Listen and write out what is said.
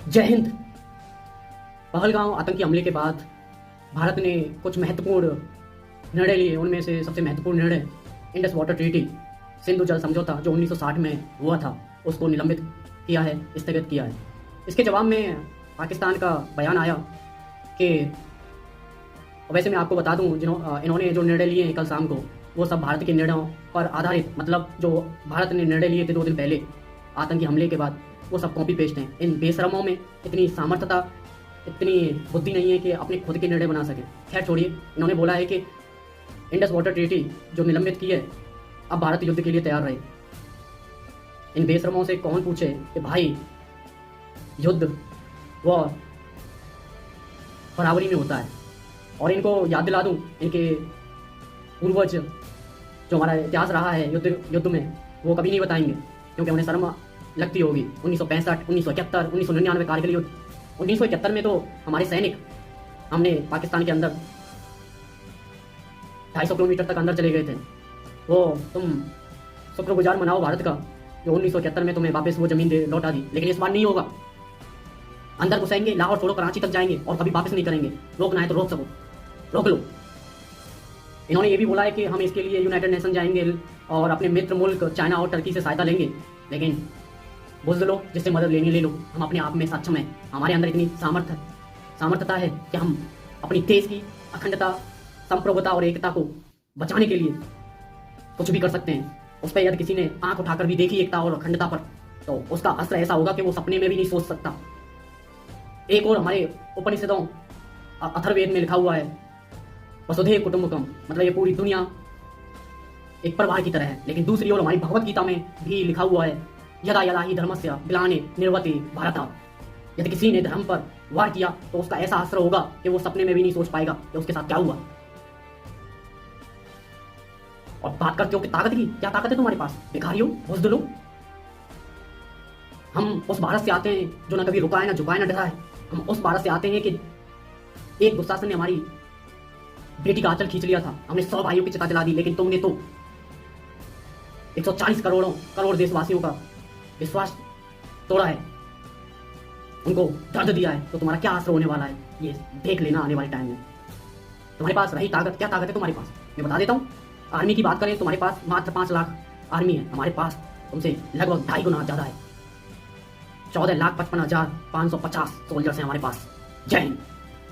जय हिंद। पहलगांव आतंकी हमले के बाद भारत ने कुछ महत्वपूर्ण निर्णय लिए। उनमें से सबसे महत्वपूर्ण निर्णय इंडस वाटर ट्रीटी, सिंधु जल समझौता जो 1960 में हुआ था, उसको निलंबित किया है, स्थगित किया है। इसके जवाब में पाकिस्तान का बयान आया कि वैसे मैं आपको बता दूं, इन्होंने जो निर्णय लिए हैं कल शाम को, वो सब भारत के निर्णयों पर आधारित, मतलब जो भारत ने निर्णय लिए थे 2 दिन पहले आतंकी हमले के बाद, वो सब कॉपी पेस्ट हैं। इन बेशरमों में इतनी सामर्थ्यता, इतनी बुद्धि नहीं है कि अपने खुद के निर्णय बना सकें। खैर छोड़िए, इन्होंने बोला है कि इंडस वाटर ट्रीटी जो निलंबित की है, अब भारत युद्ध के लिए तैयार रहे। इन बेशरमों से कौन पूछे कि भाई युद्ध वॉर बराबरी में होता है। और इनको याद दिला दूं, इनके पूर्वज जो हमारा इतिहास रहा है युद्ध में, वो कभी नहीं बताएंगे क्योंकि उन्हें शर्म लगती होगी। 1965, 1971, 1999 कारगिल युद्ध। 1971 में तो हमारे सैनिक, हमने पाकिस्तान के अंदर 250 किलोमीटर तक अंदर चले गए थे। वो तुम शुक्रगुजार मनाओ भारत का जो 1971 में तुम्हें वापस वो जमीन दे लौटा दी। लेकिन इस बार नहीं होगा। अंदर घुसेंगे, लाहौर छोड़ो कराची तक जाएंगे और कभी वापस नहीं करेंगे। रोकना है तो रोक सको, रोक लो। इन्होंने ये भी बोला है कि हम इसके लिए यूनाइटेड नेशन जाएंगे और अपने मित्र मुल्क चाइना और टर्की से सहायता लेंगे। लेकिन बुज़दिलों, जिससे मदद लेनी ले लो, हम अपने आप में सक्षम हैं। हमारे अंदर इतनी सामर्थ्यता है कि हम अपनी देश की अखंडता, संप्रभुता और एकता को बचाने के लिए कुछ भी कर सकते हैं। उस पर यदि किसी ने आंख उठाकर भी देखी एकता और अखंडता पर, तो उसका असर ऐसा होगा कि वो सपने में भी नहीं सोच सकता। एक और हमारे उपनिषदों अथर्ववेद में लिखा हुआ है, वसुधैव कुटुंबकम, मतलब ये पूरी दुनिया एक परिवार की तरह है। लेकिन दूसरी ओर हमारी भगवत गीता में भी लिखा हुआ है, यदा यदा ही धर्मस्य ग्लानि निर्वति भारत। यदि किसी ने धर्म पर वार किया तो उसका ऐसा असर होगा कि वो सपने में भी नहीं सोच पाएगा कि उसके साथ क्या हुआ। और बात करते हो कि ताकत की, क्या ताकत है तुम्हारे पास? भिखारियों, बुज़दिलों। हम उस भारत से आते हैं जो ना कभी रुका है, ना झुका है, ना डरा है। हम उस भारत से आते हैं कि एक दुशासन ने हमारी बेटी का आंचल खींच लिया था, हमने 100 भाइयों की चिता जला दी, लेकिन तुमने तो 140 करोड़ देशवासियों का विश्वास तोड़ा है, उनको दर्द दिया है। तो तुम्हारा क्या असर होने वाला है ये देख लेना आने वाले टाइम में। तुम्हारे पास रही ताकत, क्या ताकत है तुम्हारे पास? मैं बता देता हूँ। आर्मी की बात करें, तुम्हारे पास मात्र 5 लाख आर्मी है। हमारे पास तुमसे लगभग 2.5 गुना ज्यादा है। 14,55,550 सोल्जर्स हैं हमारे पास। जय हिंद।